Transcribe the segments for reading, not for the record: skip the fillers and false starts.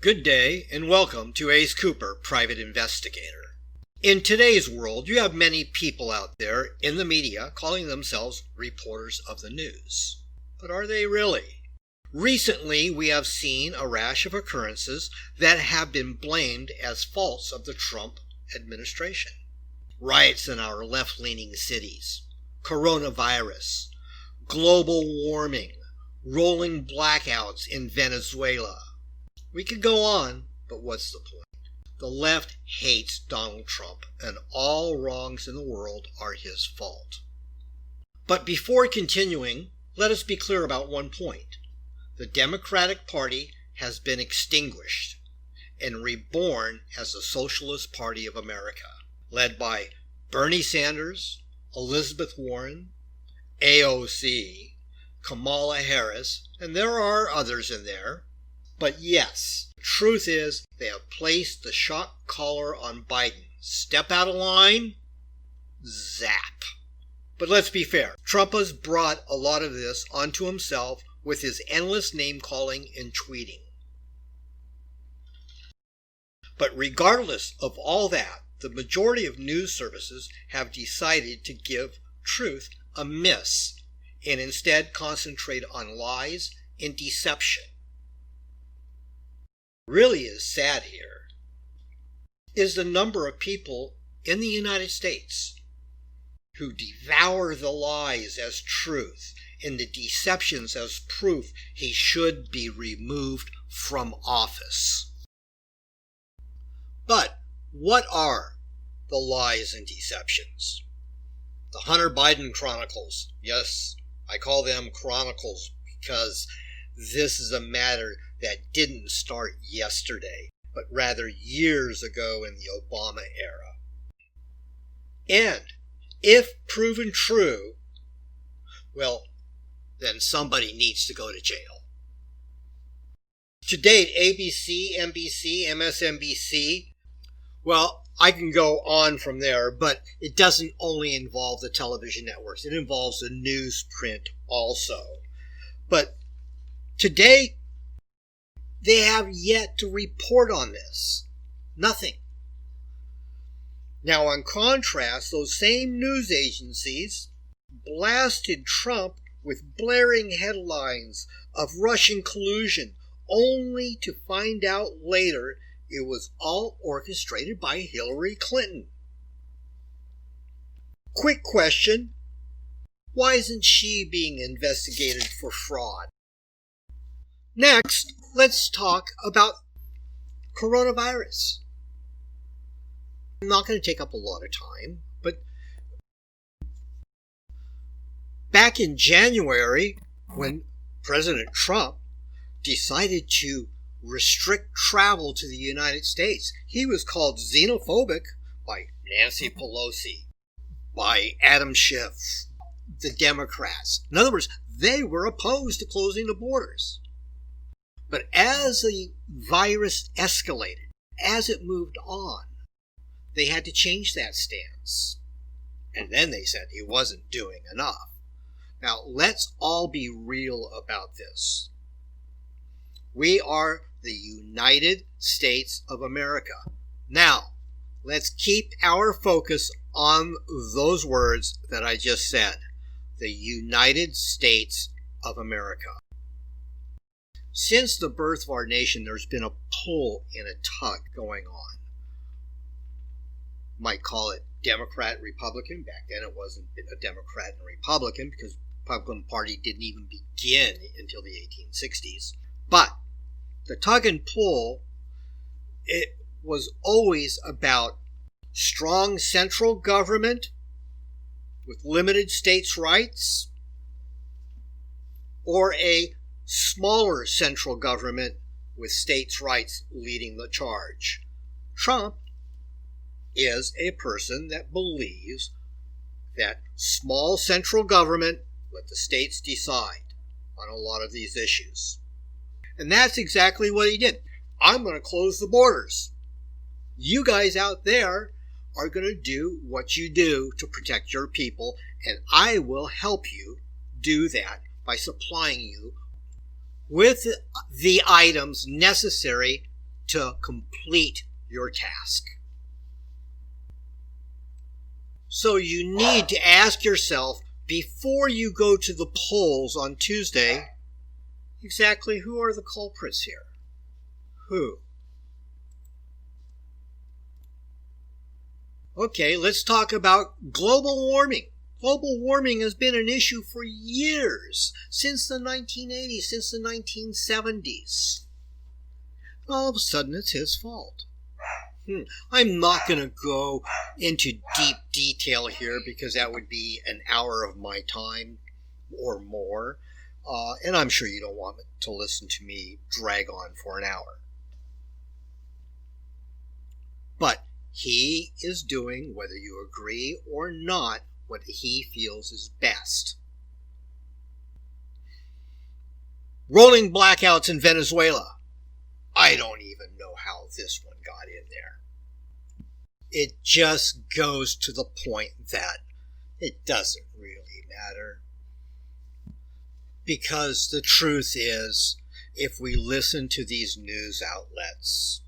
Good day and welcome to Ace Cooper, Private Investigator. In today's world, you have many people out there in the media calling themselves reporters of the news. But are they really? Recently, we have seen a rash of occurrences that have been blamed as faults of the Trump administration. Riots in our left-leaning cities, coronavirus, global warming, rolling blackouts in Venezuela. We could go on, but what's the point? The left hates Donald Trump, and all wrongs in the world are his fault. But before continuing, let us be clear about one point. The Democratic Party has been extinguished and reborn as the Socialist Party of America, led by Bernie Sanders, Elizabeth Warren, AOC, Kamala Harris, and there are others in there. But yes, the truth is they have placed the shock collar on Biden. Step out of line, zap. But let's be fair. Trump has brought a lot of this onto himself with his endless name-calling and tweeting. But regardless of all that, the majority of news services have decided to give truth a miss and instead concentrate on lies and deception. Really is sad here is the number of people in the United States who devour the lies as truth and the deceptions as proof he should be removed from office. But what are the lies and deceptions? The Hunter Biden Chronicles. Yes, I call them chronicles because this is a matter that didn't start yesterday, but rather years ago in the Obama era. And if proven true, well, then somebody needs to go to jail. To date, ABC, NBC, MSNBC, well, I can go on from there, but it doesn't only involve the television networks. It involves the newsprint also. But today, they have yet to report on this. Nothing. Now, in contrast, those same news agencies blasted Trump with blaring headlines of Russian collusion, only to find out later it was all orchestrated by Hillary Clinton. Quick question. Why isn't she being investigated for fraud? Next, let's talk about coronavirus. I'm not going to take up a lot of time, but back in January, when President Trump decided to restrict travel to the United States, he was called xenophobic by Nancy Pelosi, by Adam Schiff, the Democrats. In other words, they were opposed to closing the borders. But as the virus escalated, as it moved on, they had to change that stance. And then they said he wasn't doing enough. Now, let's all be real about this. We are the United States of America. Now, let's keep our focus on those words that I just said. The United States of America. Since the birth of our nation, there's been a pull and a tug going on. Might call it Democrat, Republican. Back then it wasn't a Democrat and Republican because the Republican Party didn't even begin until the 1860s. But the tug and pull, it was always about strong central government with limited states' rights, or a smaller central government with states' rights leading the charge. Trump is a person that believes that small central government, let the states decide on a lot of these issues. And that's exactly what he did. I'm going to close the borders. You guys out there are going to do what you do to protect your people, and I will help you do that by supplying you with the items necessary to complete your task. So you need to ask yourself before you go to the polls on Tuesday, exactly who are the culprits here? Who? Okay, let's talk about global warming. Global warming has been an issue for years, since the 1980s, since the 1970s. All of a sudden, it's his fault. I'm not going to go into deep detail here because that would be an hour of my time or more. And I'm sure you don't want to listen to me drag on for an hour. But he is doing, whether you agree or not, what he feels is best. Rolling blackouts in Venezuela. I don't even know how this one got in there. It just goes to the point that it doesn't really matter. Because the truth is, if we listen to these news outlets,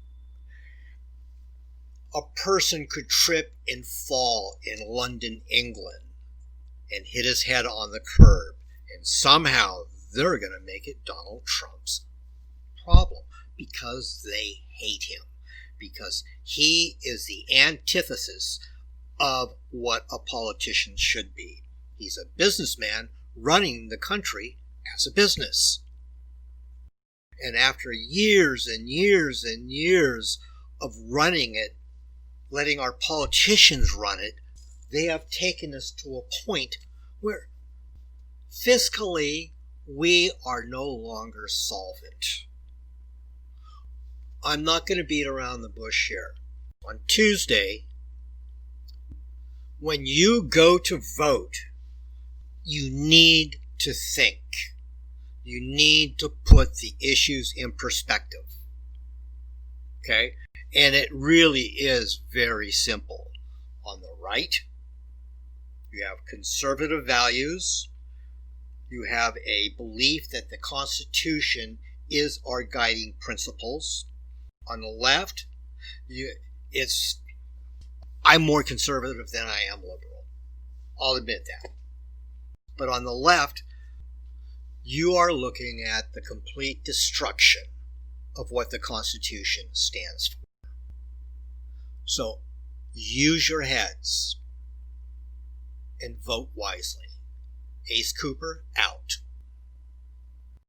a person could trip and fall in London, England, and hit his head on the curb, and somehow they're going to make it Donald Trump's problem because they hate him, because he is the antithesis of what a politician should be. He's a businessman running the country as a business. And after years and years and years of running it, letting our politicians run it, they have taken us to a point where fiscally we are no longer solvent. I'm not going to beat around the bush here. On Tuesday, when you go to vote, you need to think. You need to put the issues in perspective. Okay? And it really is very simple. On the right, you have conservative values. You have a belief that the Constitution is our guiding principles. On the left, I'm more conservative than I am liberal. I'll admit that. But on the left, you are looking at the complete destruction of what the Constitution stands for. So use your heads and vote wisely. Ace Cooper, out.